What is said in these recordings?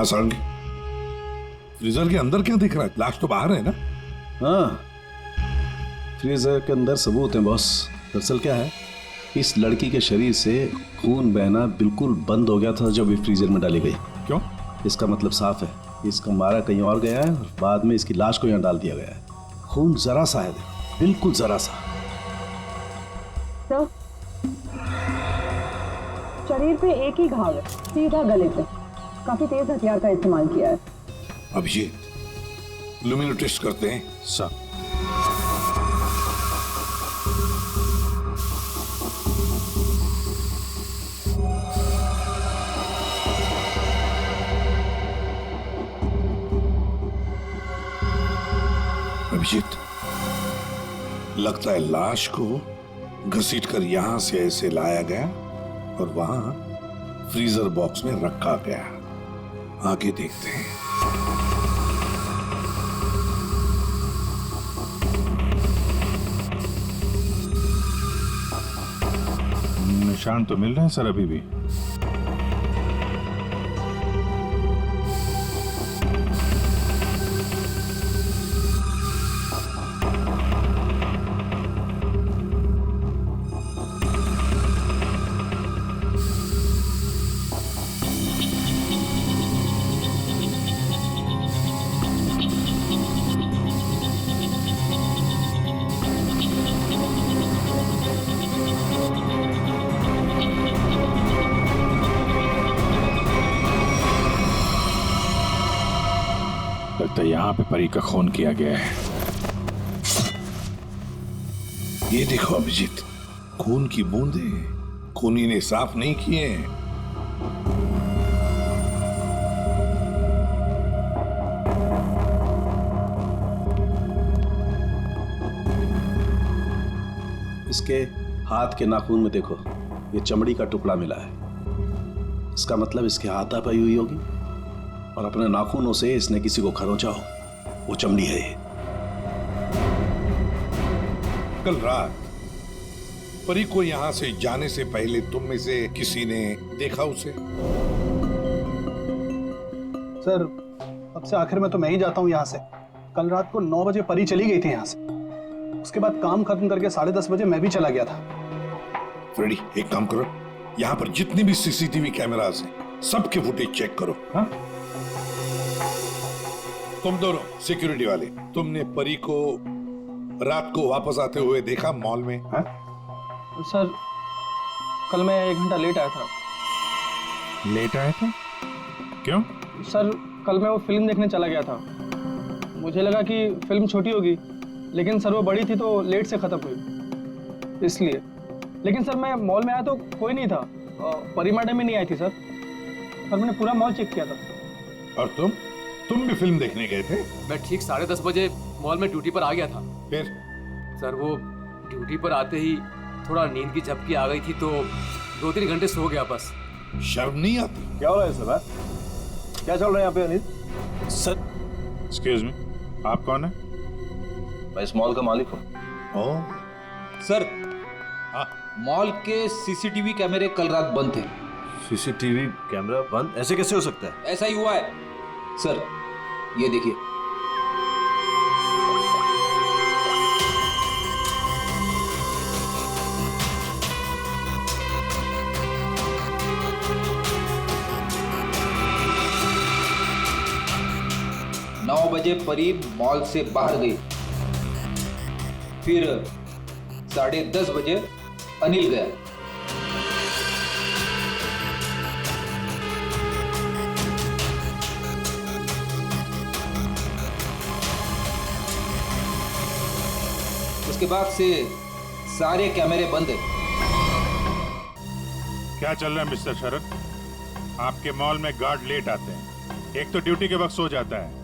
हाँ सारंगी, फ्रीजर के अंदर क्या दिख रहा है? लाश तो बाहर है ना? हाँ, फ्रीजर के अंदर सबूत है बॉस। दरअसल क्या है, इस लड़की के शरीर से खून बहना बिल्कुल बंद हो गया था जब ये फ्रीजर में डाली गई। क्यों? इसका मतलब साफ है, इसका मारा कहीं और गया है और बाद में इसकी लाश को यहाँ डाल दिया गया है। खून जरा सा है, बिल्कुल जरा सा। सर, शरीर पे एक ही घाव है, सीधा गले पे। काफी तेज हथियार का इस्तेमाल किया है। अब ये लुमिनो टेस्ट करते हैं सर। अभिजीत, लगता है लाश को घसीटकर यहां से ऐसे लाया गया और वहां फ्रीजर बॉक्स में रखा गया। आगे देखते हैं। निशान तो मिल रहे हैं सर अभी भी। लगता है यहाँ पे परी का खून किया गया है। ये देखो अभिजीत, खून की बूंदें खूनी ने साफ नहीं किए हैं। इसके हाथ के नाखून में देखो, ये चमड़ी का टुकड़ा मिला है। इसका मतलब इसके हाथापाई हुई होगी और अपने नाखूनों से इसने किसी को खरोंचा हो। वो चमड़ी है ये। कल रात परी को यहां से जाने से पहले तुम में से किसी ने देखा उसे? सर, अब से आखिर में तो मैं ही जाता हूँ यहाँ से। कल रात को 9 बजे परी चली गई थी यहाँ से। उसके बाद काम खत्म करके 10:30 बजे मैं भी चला गया था। फ्रेडी, एक काम करो, यहाँ पर जितनी भी सीसीटीवी कैमरास हैं सबके फुटेज चेक करो। हाँ? तुम दोनों सिक्योरिटी वाले, तुमने परी को रात को वापस आते हुए देखा मॉल में? हाँ? सर, कल मैं 1 घंटा लेट आया था। लेट आए थे? क्यों? सर, कल मैं वो फिल्म देखने चला गया था। मुझे लगा कि फिल्म छोटी होगी, लेकिन सर वो बड़ी थी तो लेट से खत्म हुई, इसलिए। लेकिन सर मैं मॉल में आया तो कोई नहीं था। परी मैडम भी नहीं आई थी सर, और मैंने पूरा मॉल चेक किया था। और तुम भी फिल्म देखने गए थे? मैं ठीक 10:30 बजे मॉल में ड्यूटी पर आ गया था। फिर? सर वो ड्यूटी पर आते ही थोड़ा नींद की झपकी आ गई थी तो 2-3 घंटे सो गया बस। शर्म नहीं आती? क्या हो रहा है सर? क्या चल रहा है यहाँ पे अनिल? सर, एक्सक्यूज मी, आप कौन है? मैं इस मॉल का मालिक हूँ। ओह, सर, हाँ। मॉल के सीसीटीवी कैमरे कल रात बंद थे। सीसीटीवी कैमरा बंद? ऐसे कैसे हो सकता है? ऐसा ही हुआ है सर, ये देखिए। नौ बजे परी मॉल से बाहर गई, फिर 10:30 बजे अनिल गया। उसके बाद से सारे कैमरे बंद हैं। क्या चल रहा है मिस्टर शरद? आपके मॉल में गार्ड लेट आते हैं, एक तो ड्यूटी के वक्त सो जाता है।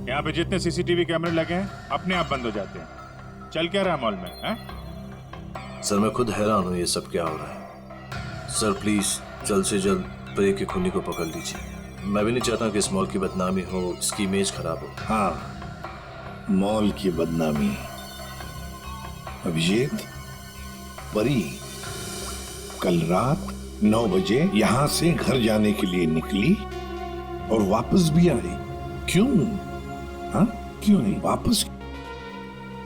यहाँ पे जितने सीसीटीवी कैमरे लगे हैं अपने आप बंद हो जाते हैं। चल क्या रहा है मॉल में? है? सर मैं खुद हैरान हूँ ये सब क्या हो रहा है। सर प्लीज जल्द से जल्द परी के खूनी को पकड़ लीजिए। मैं भी नहीं चाहता कि इस मॉल की बदनामी हो, इसकी इमेज खराब हो। हाँ, मॉल की बदनामी। अभिजीत, परी कल रात 9 बजे यहां से घर जाने के लिए निकली और वापस भी आई। क्यों? हाँ, क्यों नहीं वापस?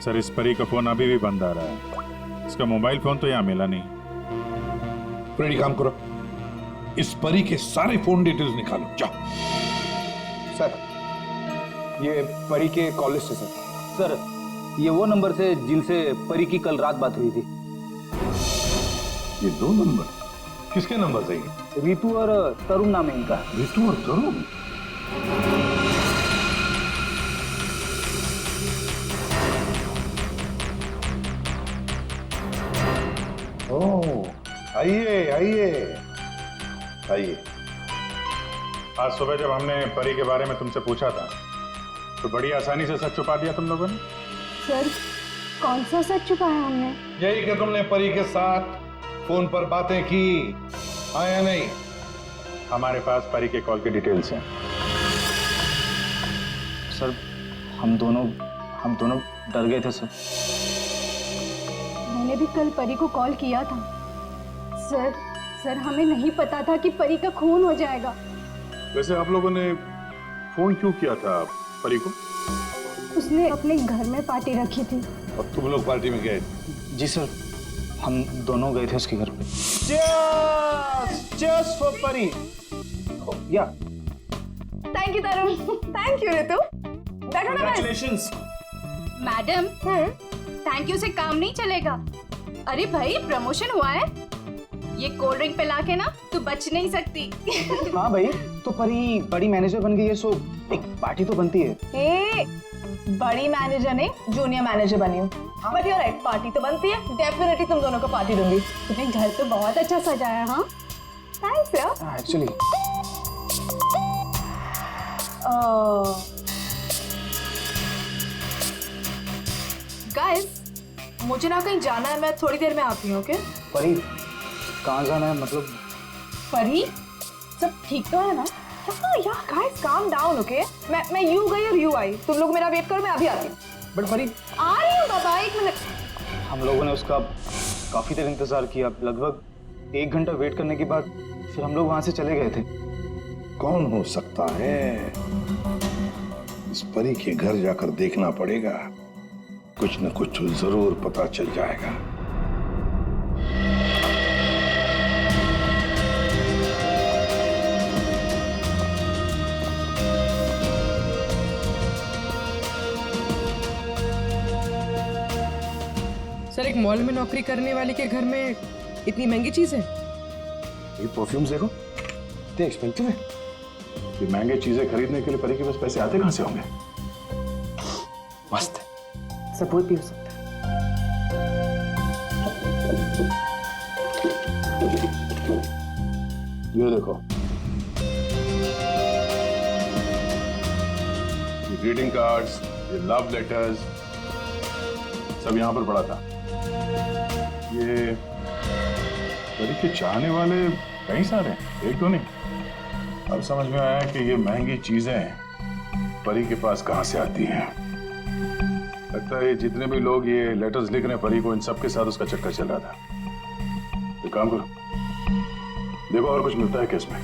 सर इस परी का फोन अभी भी बंद आ रहा है, इसका मोबाइल फोन तो यहाँ मिला नहीं। फ्रेडी काम करो, इस परी के सारे फोन डिटेल्स निकालो, जाओ। सर ये परी के कॉल लिस्ट है सर। सर ये वो नंबर से जिनसे परी की कल रात बात हुई थी। ये 2 नंबर किसके नंबर से? रितु और तरुण नाम है इनका। रितु और तरुण? ओह, आइए आइए आइए। आज सुबह जब हमने परी के बारे में तुमसे पूछा था तो बड़ी आसानी से सच छुपा दिया तुम लोगों ने। सर कौन सा सच छुपाया हमने? यही कि तुमने परी के साथ फोन पर बातें की, आया नहीं? हमारे पास परी के कॉल की डिटेल्स हैं। सर हम दोनों डर गए थे सर। मैंने भी कल परी को कॉल किया था। सर हमें नहीं पता था कि परी का खून हो जाएगा। वैसे आप लोगों ने फोन क्यों किया था परी को? उसने अपने घर में पार्टी रखी थी। और तुम लोग पार्टी में गए? जी सर, हम दोनों गए थे उसके घर पे। Cheers for परी। या thank you Tarun. Thank you Ritu. बैठो ना बस। मैडम थैंक यू से काम नहीं चलेगा। अरे भाई प्रमोशन हुआ है, ये कोल्ड ड्रिंक पे लाके ना तू बच नहीं सकती। हाँ भाई, तो परी बड़ी मैनेजर बन गई है, सो एक पार्टी तो बनती है। ए, बड़ी मैनेजर ने जूनियर मैनेजर बनी हूँ। बट यू राइट, पार्टी तो बनती है। डेफिनेटली तुम दोनों को पार्टी दूंगी। तुमने घर तो बहुत अच्छा सजाया। हाँ थैंक्स यार। एक्चुअली गाइस मुझे ना कहीं जाना है, मैं थोड़ी देर में आती हूँ। ओके परी कहाँ जाना है? मतलब परी सब ठीक तो है ना? यार गाइस काम डाउन। ओके मैं यू गई और यू आई। तुम लोग मेरा वेट करो, मैं अभी आती हूँ। बट परी आ रही हूँ बाबा, 1 मिनट। हम लोगों ने उसका काफी देर इंतजार किया, लगभग 1 घंटा वेट करने के बाद फिर हम लोग वहां से चले गए थे। कौन हो सकता है? इस परी के घर जाकर देखना पड़ेगा, कुछ न कुछ जरूर पता चल जाएगा। सर एक मॉल में नौकरी करने वाले के घर में इतनी महंगी चीज है? ये परफ्यूम्स देखो, इतने एक्सपेंसिव है। ये महंगे चीजें खरीदने के लिए परी के पास पैसे आते कहां से होंगे? मस्त है। सब कोई पी सकता है। ये देखो, ये ग्रीटिंग कार्ड्स, ये लव लेटर्स सब यहाँ पर पड़ा था। ये परी के चाहने वाले कई सारे हैं, एक तो नहीं। अब समझ में आया कि ये महंगी चीजें परी के पास कहां से आती हैं। लगता है जितने भी लोग ये लेटर्स लिख रहे हैं परी को, इन सब के साथ उसका चक्कर चल रहा था। तो काम करो, देखो और कुछ मिलता है केस में।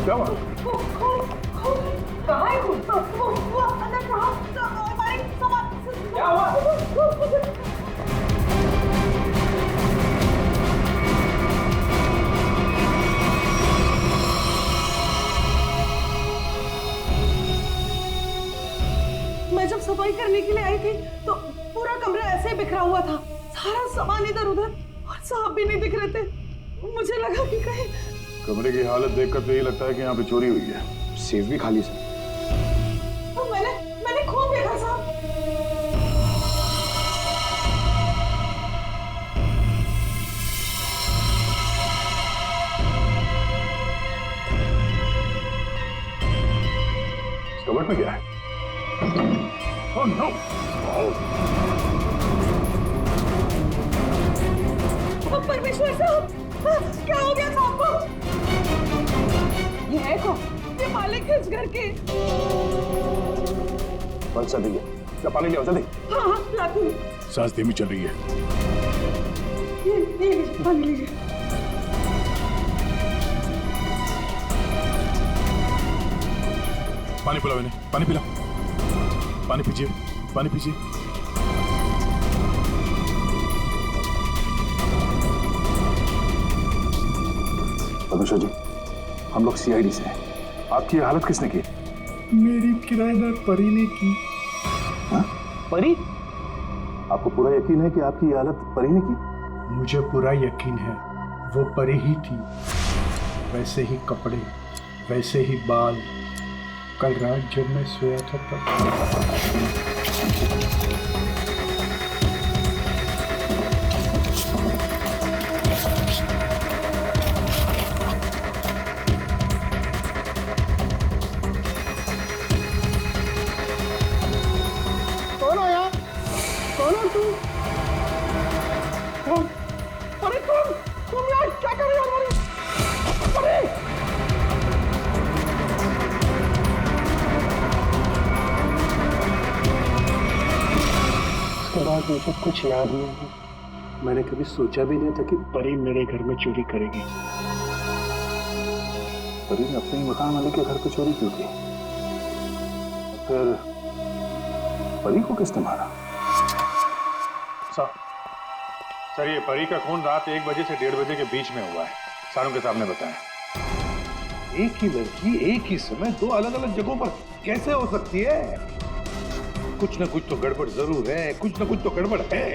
क्या हुआ? कहाँ है खून? वो अंदर कहाँ? हमारे सामान क्या हुआ? मैं जब सफाई करने के लिए आई थी तो पूरा कमरा ऐसे ही बिखरा हुआ था, सारा सामान इधर उधर, और सांप भी नहीं दिख रहे थे। मुझे लगा कि कहीं कमरे की हालत देखकर तो यही लगता है कि यहाँ पे चोरी हुई है। सेफ भी खाली सर। तो मैंने खून देखा साहब। कबर्ड में क्या है? Oh no! परमेश्वर साहब, क्या हो गया साहब को? ये है कौन? ये मालिक है इस घर के। बस जल्दी क्या पानी ले आओ जल्दी। हाँ हाँ लाती हूँ। सांस धीमी चल रही है। ये लीजिए पानी लीजिए। पानी पिलाओ इन्हें, पानी पिलाओ। पानी पीजिए, पानी पीजिए। परमेश्वर जी, हम लोग सीआईडी से हैं। आपकी हालत किसने की? मेरी किराएदार परी ने की। हाँ? परी? आपको पूरा यकीन है कि आपकी ये हालत परी ने की? मुझे पूरा यकीन है वो परी ही थी। वैसे ही कपड़े, वैसे ही बाल। कल रात जब मैं सोया था तब। कौन हो यार? कौन हो तुम? अरे तुम यार क्या कर रहे हो? अरे उसके बाद मुझे कुछ याद नहीं है। मैंने कभी सोचा भी नहीं था कि परी मेरे घर में चोरी करेगी। परी ने अपने ही मकान वाले के घर पे चोरी क्यों की? फिर परी को किसने मारा? सर ये परी का खून रात 1 बजे से 1:30 बजे के बीच में हुआ है। सारों के सामने बताएं। एक ही लड़की एक ही समय 2 अलग अलग जगहों पर कैसे हो सकती है? कुछ ना कुछ तो गड़बड़ जरूर है, कुछ ना कुछ तो गड़बड़ है।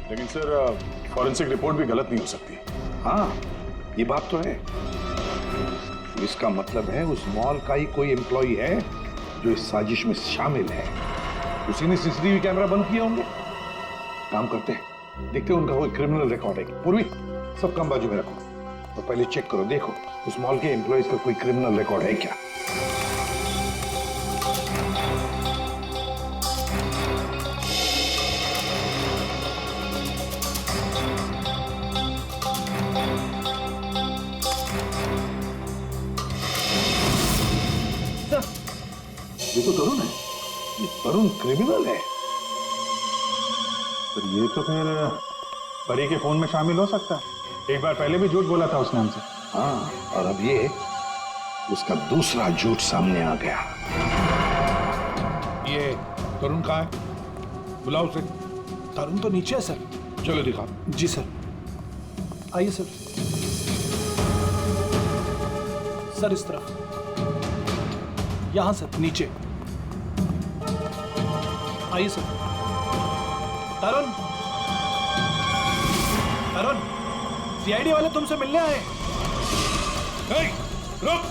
लेकिन सर फॉरेंसिक रिपोर्ट भी गलत नहीं हो सकती। हाँ, ये बात तो है। इसका मतलब है उस मॉल का ही कोई एम्प्लॉई है जो इस साजिश में शामिल है। उसी ने सीसीटीवी कैमरा बंद किया होंगे। काम करते हैं, देखते हैं उनका कोई क्रिमिनल रिकॉर्ड है। पूर्वी, सब काम बाजू में रखो तो पहले चेक करो, देखो उस मॉल के एम्प्लॉइज का कोई क्रिमिनल रिकॉर्ड है क्या। ये तो तरुण है। ये तरुण क्रिमिनल है। तो ये तो फिर परी के खून में शामिल हो सकता है। एक बार पहले भी झूठ बोला था उसने हमसे। हाँ, और अब ये उसका दूसरा झूठ सामने आ गया। ये तरुण कहाँ है? बुलाओ उसे। तरुण तो नीचे है सर। चलो दिखाओ। जी सर। आइए सर। सर इस तरफ। यहां सर नीचे। आइए सर। तरुण, तरुण, सीआईडी वाले तुमसे मिलने आए। रुक।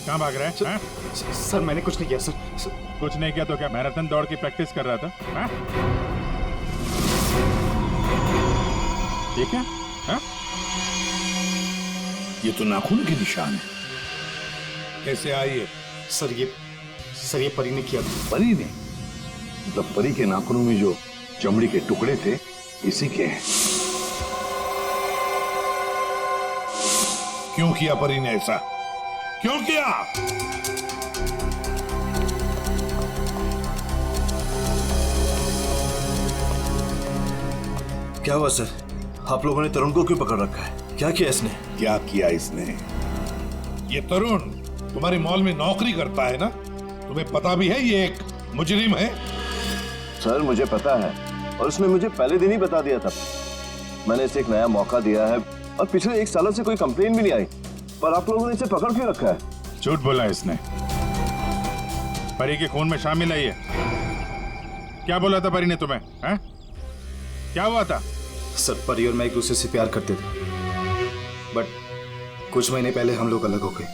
कहाँ भाग रहा है? सर मैंने कुछ नहीं किया सर। कुछ नहीं किया तो क्या मैराथन दौड़ की प्रैक्टिस कर रहा था? हाँ? ये क्या? हाँ? ये तो नाखून के निशान है। कैसे आई है? सर ये परी ने किया। परी ने? मतलब परी के नाखूनों में जो चमड़ी के टुकड़े थे इसी के हैं। क्यों किया परी ने ऐसा? क्यों किया? क्या हुआ सर? आप लोगों ने तरुण को क्यों पकड़ रखा है? क्या किया इसने? क्या किया इसने? ये तरुण तुम्हारे मॉल में नौकरी करता है ना? तुम्हें पता भी है ये एक मुजरिम है? सर मुझे पता है और उसने मुझे पहले दिन ही बता दिया था। मैंने इसे एक नया मौका दिया है और पिछले 1 सालों से कोई कंप्लेन भी नहीं आई, पर आप लोगों ने इसे पकड़ क्यों रखा है? झूठ बोला इसने। परी के खून में शामिल है ये। क्या बोला था परी ने तुम्हें? हैं? क्या हुआ था? सर परी और मैं एक दूसरे से प्यार करते थे, बट कुछ महीने पहले हम लोग अलग हो गए।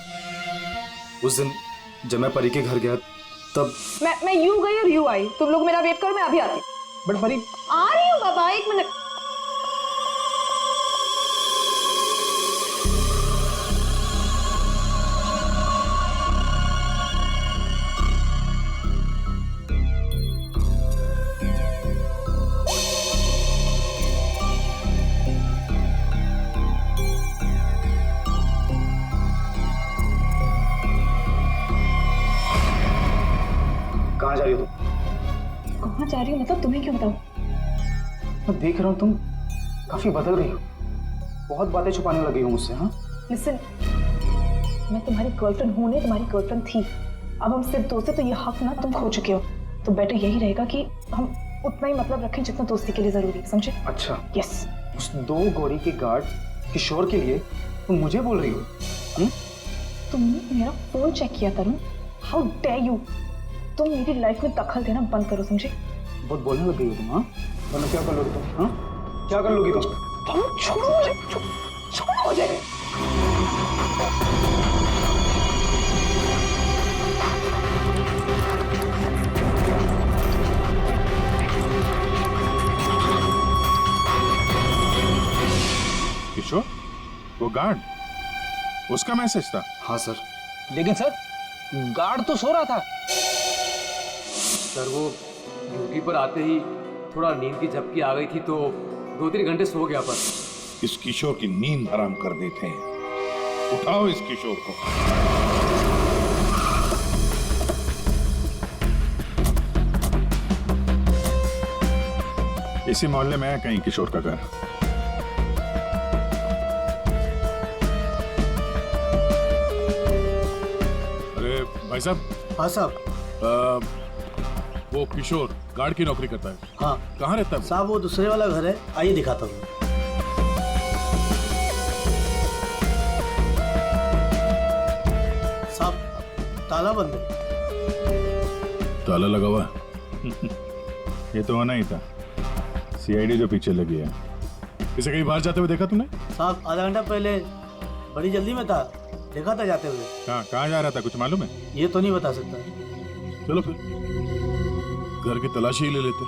उस दिन जब मैं परी के घर गया तब मैं यूं गई और यूं आई। तुम लोग मेरा वेट करो, मैं अभी आती हूँ। बट परी आ रही हूँ बाबा, 1 मिनट। कहाँ जा रही हो तुम? कहाँ जा रही हूँ मतलब तुम्हें क्यों बताऊँ? मैं देख रहा हूँ तुम काफी बदल गई हो, बहुत बातें छुपाने लगी हो मुझसे। हाँ लिसन, मैं तुम्हारी गर्लफ्रेंड हूँ नहीं, तुम्हारी गर्लफ्रेंड थी। अब हम सिर्फ दोस्त हैं तो ये हक ना तुम खो चुके हो। तो बेटर यही रहेगा कि हम उतना ही मतलब रखें जितना दोस्ती के लिए जरूरी है, समझे? अच्छा, यस। उस 2 गोरी के गार्ड किशोर के लिए तुम मुझे बोल रही हो? तुमने मेरा फोन चेक किया तरुण, हाउ डेयर यू। तुम मेरी लाइफ में दखल देना बंद करो, समझे? बहुत बोलने लग गई हो तुम। हाँ, वरना क्या कर लोगी तुम? हाँ, क्या कर लोगी तुम? छोड़ो मुझे, छोड़ो मुझे। किशोर, वो गार्ड, उसका मैसेज था? हाँ सर। लेकिन सर गार्ड तो सो रहा था। सर वो ड्यूटी पर आते ही थोड़ा नींद की झपकी आ गई थी तो 2-3 घंटे सो गया। पर इस किशोर की नींद हराम कर देते हैं। उठाओ इस किशोर को। इसी मोहल्ले में है कहीं किशोर का घर। अरे भाई साहब। हाँ साहब। वो किशोर गार्ड की नौकरी करता है। हाँ। कहाँ रहता है साहब वो दूसरे वाला घर है, आइए दिखाता हूँ। साहब ताला बंद है। ताला लगा हुआ है। ये तो होना ही था, सीआईडी जो पीछे लगी है। इसे कहीं बाहर जाते हुए देखा तूने? साहब आधा घंटा पहले बड़ी जल्दी में था, देखा था जाते हुए। कहाँ जा रहा था, कुछ मालूम है? ये तो नहीं बता सकता। चलो फिर घर की तलाशी ही ले लेते।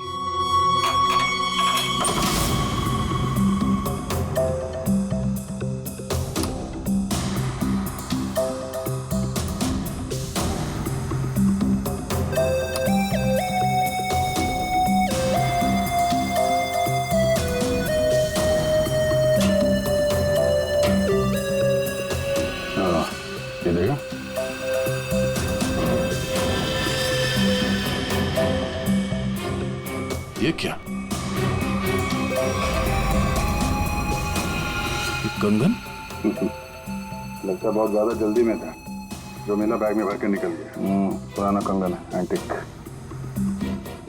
ये देगा? ये क्या? ये कंगन? लगता बहुत ज्यादा जल्दी में था, जो मेरा बैग में भर के निकल गया। पुराना कंगन है, एंटिक।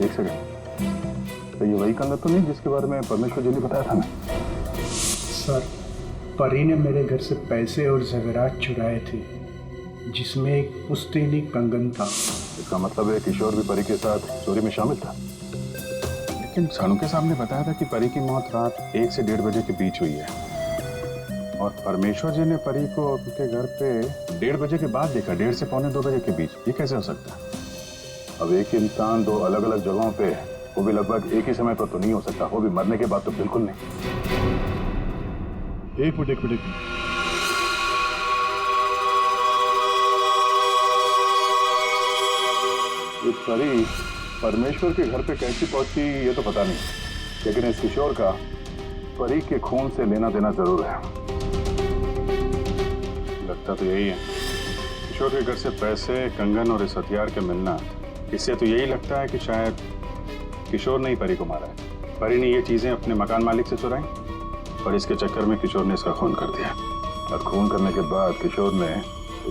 एक सेकंड, तो ये वही कंगन तो नहीं जिसके बारे में परमेश्वर जी ने बताया था ना? सर परी ने मेरे घर से पैसे और ज़ेवरात चुराए थे, जिसमें एक पुश्तैनी कंगन था। इसका मतलब है किशोर भी परी के साथ चोरी में शामिल था। लेकिन सानू के सामने बताया था कि परी की मौत रात 1 से 1:30 बजे के बीच हुई है, और परमेश्वर जी ने परी को उनके घर पे 1:30 बजे के बाद देखा, 1:30 से 1:45-2 बजे के बीच। ये कैसे हो सकता है? अब एक इंसान 2 अलग-अलग जगहों पे, वो भी लगभग एक ही समय पर तो नहीं हो सकता, वो भी मरने के बाद तो बिल्कुल नहीं। एक मिनट। ये परी परमेश्वर के घर पे कैसी पहुंची ये तो पता नहीं, लेकिन इस किशोर का परी के खून से लेना देना जरूर है। लगता तो यही है, किशोर के घर से पैसे, कंगन और इस हथियार के मिलना, इससे तो यही लगता है कि शायद किशोर ने ही परी को मारा है। परी ने ये चीजें अपने मकान मालिक से चुराई और इसके चक्कर में किशोर ने इसका खून कर दिया, और खून करने के बाद किशोर ने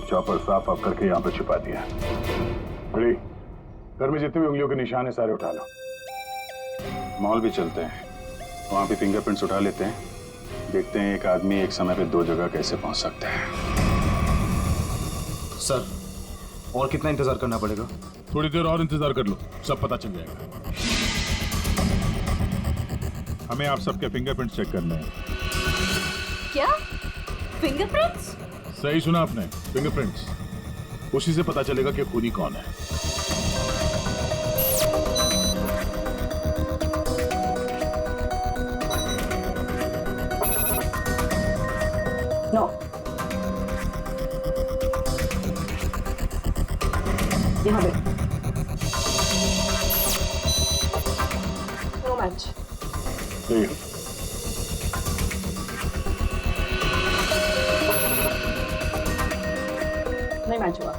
चॉपर साफ करके यहाँ पे छिपा दिया। बड़ी घर में जितने भी उंगलियों के निशान है सारे उठा लो। मॉल भी चलते हैं, वहां भी फिंगरप्रिंट्स उठा लेते हैं, देखते हैं एक आदमी एक समय पे 2 जगह कैसे पहुंच सकता है। सर और कितना इंतजार करना पड़ेगा? थोड़ी देर और इंतजार कर लो, सब पता चल जाएगा। हमें आप सबके फिंगरप्रिंट्स चेक करने हैं। क्या फिंगरप्रिंट्स? सही सुना आपने, फिंगरप्रिंट्स। उसी से पता चलेगा कि खूनी कौन है। नो, यहाँ पे नो मैच। नहीं मैच हुआ।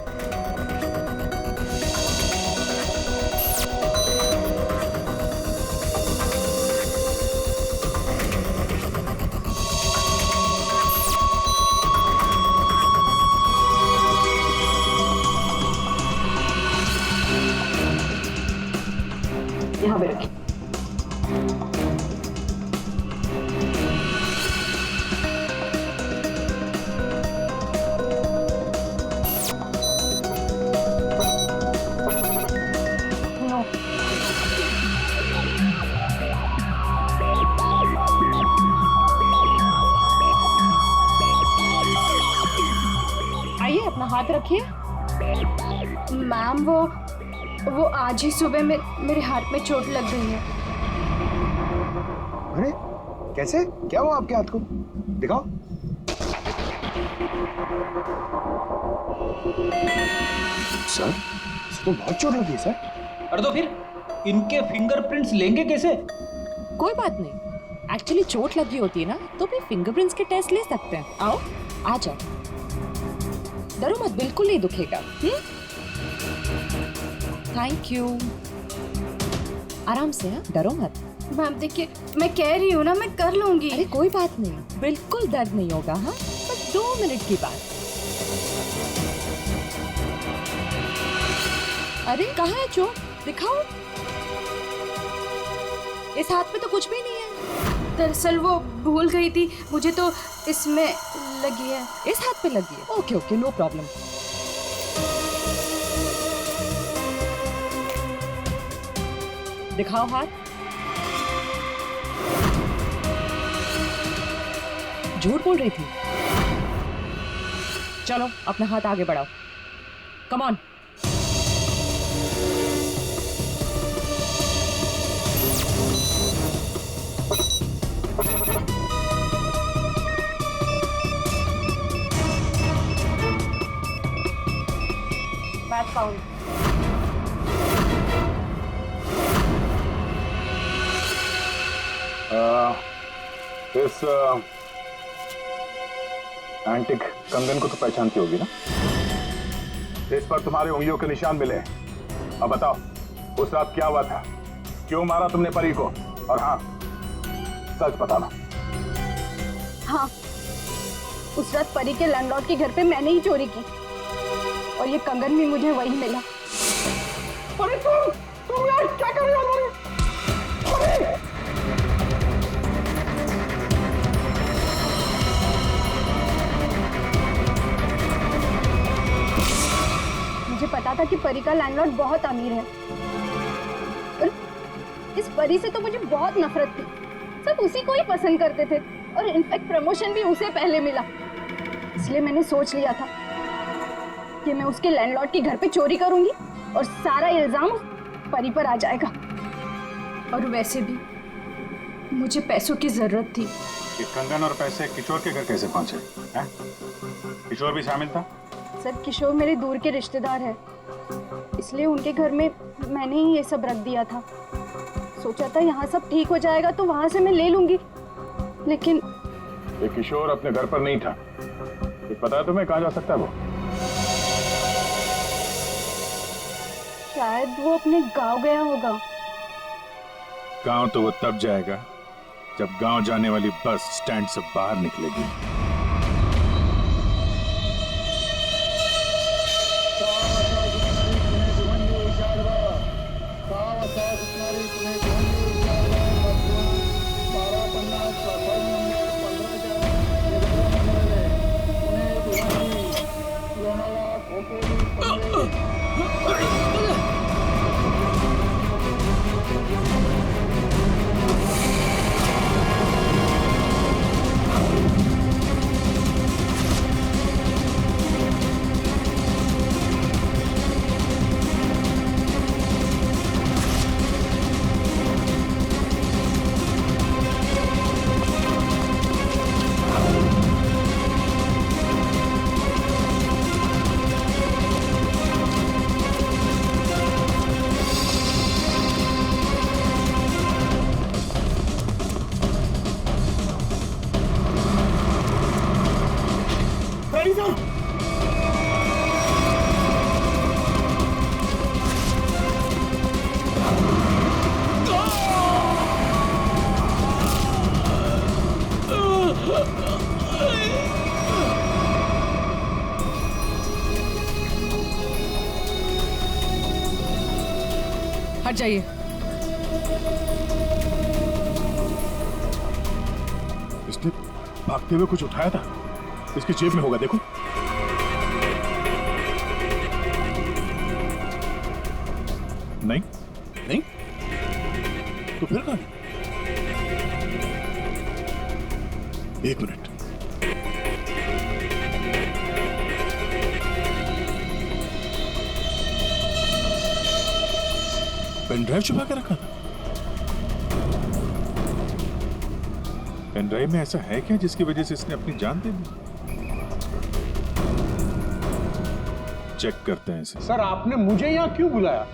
यहाँ पे रखिए। नो, आइए अपना हाथ रखिए। मैम वो आज ही सुबह मेरे हाथ में चोट लग गई है। अरे कैसे, क्या हुआ आपके हाथ को? दिखाओ। सर, इसे तो बहुत चोट लगी है सर। अरे तो फिर इनके फिंगरप्रिंट्स लेंगे कैसे? कोई बात नहीं, एक्चुअली चोट लगी होती है ना तो भी फिंगरप्रिंट्स के टेस्ट ले सकते हैं। आओ, आ जाओ, डरो मत, बिल्कुल नहीं दुखेगा। थैंक यू, आराम से, हाँ, डरो मत। मैम देखिए, मैं कह रही हूँ ना, मैं कर लूंगी। अरे कोई बात नहीं, बिल्कुल दर्द नहीं होगा। हाँ, बस 2 मिनट की बात। अरे कहाँ है चोट, दिखाओ। इस हाथ में तो कुछ भी नहीं है। दरअसल वो भूल गई थी, मुझे तो इसमें लगी है। इस हाथ पे लगी है? Okay okay, no problem. दिखाओ हाथ। झूठ बोल रही थी। चलो अपना हाथ आगे बढ़ाओ, कम ऑन। Match count. इस एंटिक कंगन को तो पहचानती होगी ना? इस पर तुम्हारी उंगलियों के निशान मिले। अब बताओ, उस रात क्या हुआ था? क्यों मारा तुमने परी को? और हाँ, सच बताना। हाँ, उस रात परी के लैंडलॉर्ड के घर पे मैंने ही चोरी की और ये कंगन भी मुझे वही मिला। अरे तुम यार क्या कर रही हो? मुझे पता था कि परी का लैंडलॉर्ड बहुत अमीर है। इस परी से तो मुझे बहुत नफरत थी। सब उसी को ही पसंद करते थे और इनफैक्ट प्रमोशन भी उसे पहले मिला। इसलिए मैंने सोच लिया था कि मैं उसके लैंडलॉर्ड के घर पे चोरी करूंगी और सारा इल्जाम परी पर आ जाएगा। और वैसे भी मुझे पैसों की जरूरत थी। ये कंगन और पैसे किशोर के घर कैसे पहुंचे हैं? किशोर भी शामिल था? सर, किशोर मेरे दूर के रिश्तेदार है, इसलिए उनके घर में मैंने ही ये सब रख दिया था। सोचा था यहाँ सब ठीक हो जाएगा तो वहां से मैं ले लूंगी, लेकिन ये किशोर अपने घर पर नहीं था। ये पता है तुम्हें कहाँ जा सकता है वो? शायद वो अपने गांव गया होगा। गांव तो वो तब जाएगा जब गांव जाने वाली बस स्टैंड से बाहर निकलेगी। जाओ। हट जाइए। इसने भागते हुए कुछ उठाया था, इसकी जेब में होगा, देखो। नहीं नहीं, तो फिर कहां? एक मिनट, पेन ड्राइव छुपा के रखा था। पेन ड्राइव में ऐसा है क्या जिसकी वजह से इसने अपनी जान दे दी? चेक करते हैं इसे। सर आपने मुझे यहाँ क्यों बुलाया?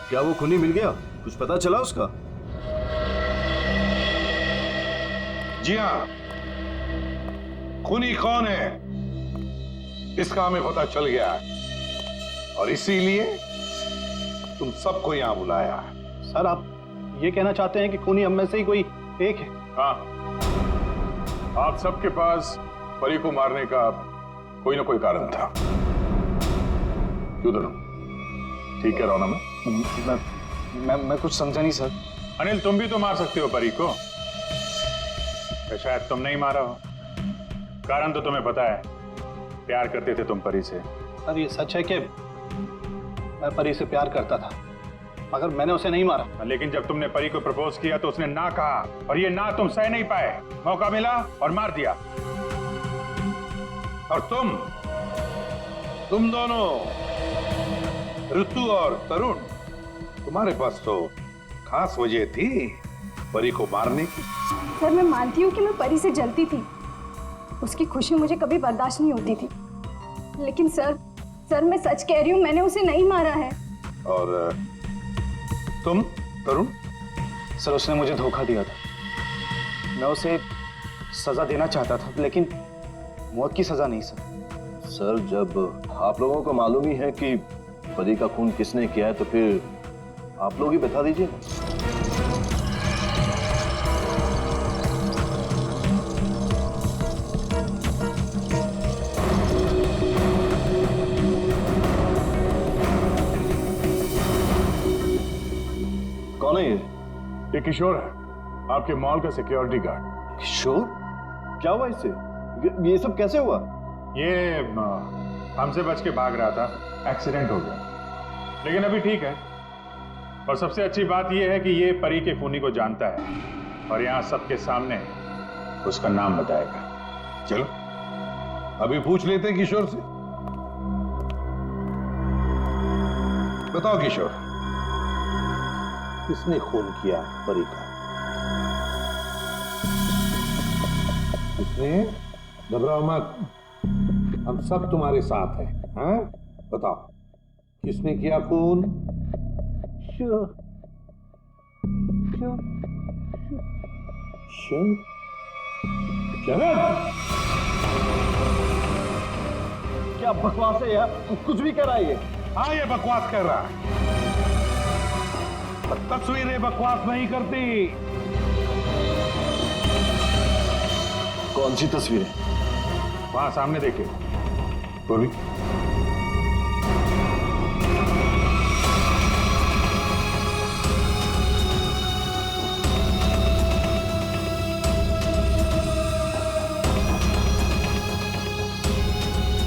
क्या वो खूनी मिल गया? कुछ पता चला उसका? जी हाँ, खूनी कौन है इसका हमें पता चल गया है और इसीलिए तुम सबको यहाँ बुलाया है। सर आप ये कहना चाहते हैं कि खूनी हम में से ही कोई एक है? हाँ, आप सबके पास परी को मारने का कोई ना कोई कारण था। क्यों दोनों? ठीक कह रहा हूं ना मैं कुछ समझा नहीं सर। अनिल, तुम भी तो मार सकते हो परी को, या शायद तुम नहीं मारा हो। कारण तो तुम्हें पता है, प्यार करते थे तुम परी से। सर ये सच है कि मैं परी से प्यार करता था, मगर मैंने उसे नहीं मारा। लेकिन जब तुमने परी को प्रपोज किया तो उसने ना कहा, और ये ना तुम सह नहीं पाए। मौका मिला और मार दिया। और तुम दोनों, ऋतु और तरुण, तुम्हारे पास तो खास वजह थी परी को मारने की। सर मैं मानती हूँ कि मैं परी से जलती थी, उसकी खुशी मुझे कभी बर्दाश्त नहीं होती थी, लेकिन सर मैं सच कह रही हूँ, मैंने उसे नहीं मारा है। और तुम तरुण? सर उसने मुझे धोखा दिया था, मैं उसे सजा देना चाहता था, लेकिन मौत की सजा नहीं सर। सर जब आप लोगों को मालूम ही है कि परी का खून किसने किया है, तो फिर आप लोग ही बता दीजिए। कौन है ये? ये किशोर है, आपके मॉल का सिक्योरिटी गार्ड। किशोर? क्या हुआ इससे? ये सब कैसे हुआ? ये हमसे बच के भाग रहा था, एक्सीडेंट हो गया, लेकिन अभी ठीक है। और सबसे अच्छी बात यह है कि ये परी के खूनी को जानता है और यहाँ सबके सामने उसका नाम बताएगा। चलो अभी पूछ लेते हैं किशोर से। बताओ किशोर, किसने खून किया परी का? किसने? घबराओ मत, हम सब तुम्हारे साथ हैं। हाँ बताओ, किसने किया खून? शरद, क्या बकवास है यार, कुछ भी कर रहा है ये। हाँ ये बकवास कर रहा है, पर तस्वीरें बकवास नहीं करती। कौन सी तस्वीरें? वहां सामने देखे पूर्वी।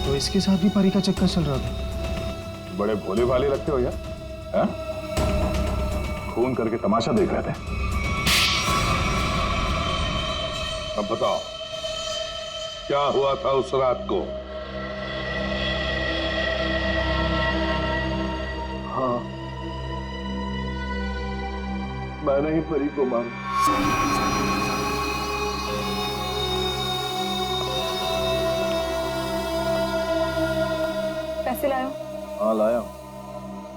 तो इसके साथ भी परी का चक्कर चल रहा था। बड़े भोले भाले लगते हो यार, है? खून करके तमाशा देख रहे थे। अब बताओ क्या हुआ था उस रात को? हाँ, मैंने ही परी को मारा। पैसे लाओ। हाँ लाया,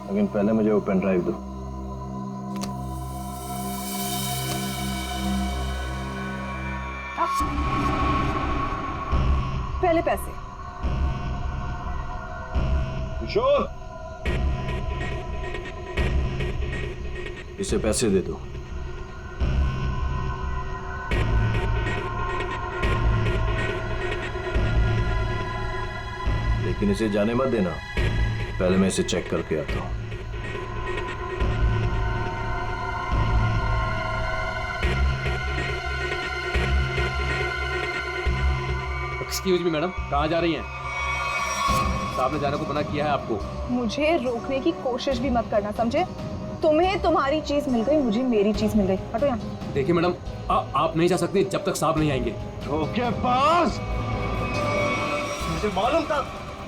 लेकिन पहले मुझे वो पेन ड्राइव दो। पहले पैसे। किशोर, इसे पैसे दे दो। लेकिन इसे जाने मत देना, पहले मैं इसे चेक करके आता हूं। एक्सक्यूज मी मैडम, कहाँ जा रही हैं? साहब ने जाने को मना किया है आपको। मुझे रोकने की कोशिश भी मत करना, समझे? तुम्हें तुम्हारी चीज मिल गई, मुझे मेरी चीज मिल गई। हटो यहाँ। देखिए मैडम, आप नहीं जा सकते जब तक साहब नहीं आएंगे। धोखे बाज, मुझे मालूम था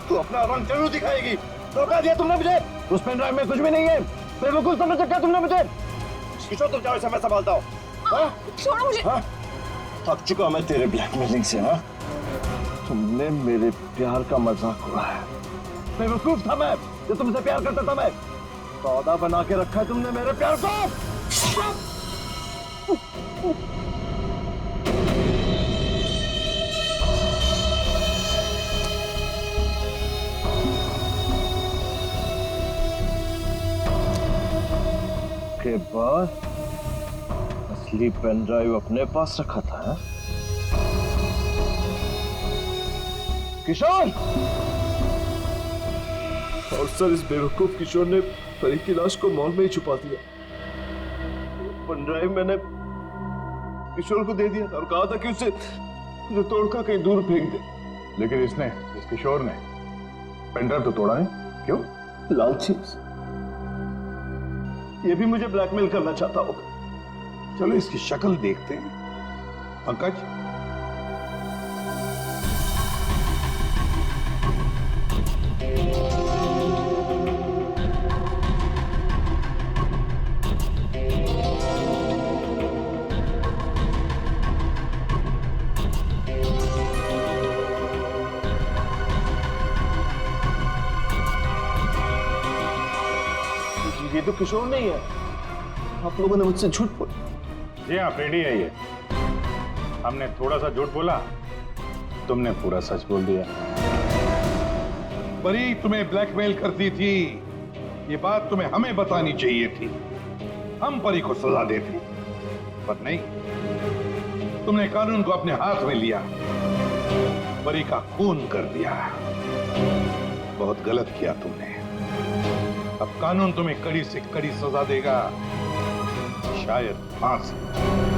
तू अपना रंग जरूर दिखाएगी। धोखा दिया तुमने मुझे। उस पेन ड्राइव में कुछ भी नहीं है। बेवकूफ समझ रखा तुमने मुझे। किशोर, तुम जाओ, इसे मैं संभालता हूँ। छोड़ो मुझे। थक चुका मैं तेरे ब्लैकमेलिंग से। हाँ, तुमने मेरे प्यार का मजाक उड़ाया। बेवकूफ था मैं जो तुमसे प्यार करता था। मैं सौदा बना के रखा है तुमने मेरे प्यार को। के बाद असली पेन ड्राइव अपने पास रखा था। है? किशोर! और सर, इस बेवकूफ किशोर ने परी की लाश को मॉल में ही छुपा दिया। पेन ड्राइव मैंने किशोर को दे दिया था और कहा था कि उसे तोड़कर कहीं दूर फेंक दे। लेकिन इसने, इस किशोर ने पेन ड्राइव तो तोड़ा नहीं। क्यों? लालची। ये भी मुझे ब्लैकमेल करना चाहता होगा। चलो इसकी शक्ल देखते हैं। पंकज, ये तो किशोर नहीं है। आप लोगों ने मुझसे झूठ बोला। जी हाँ, रेडी है ये। हमने थोड़ा सा झूठ बोला, तुमने पूरा सच बोल दिया। परी तुम्हें ब्लैकमेल करती थी, ये बात तुम्हें हमें बतानी चाहिए थी। हम परी को सजा देते, पर नहीं, तुमने कानून को अपने हाथ में लिया, परी का खून कर दिया। बहुत गलत किया तुमने। अब कानून तुम्हें कड़ी से कड़ी सजा देगा, शायद फांसी।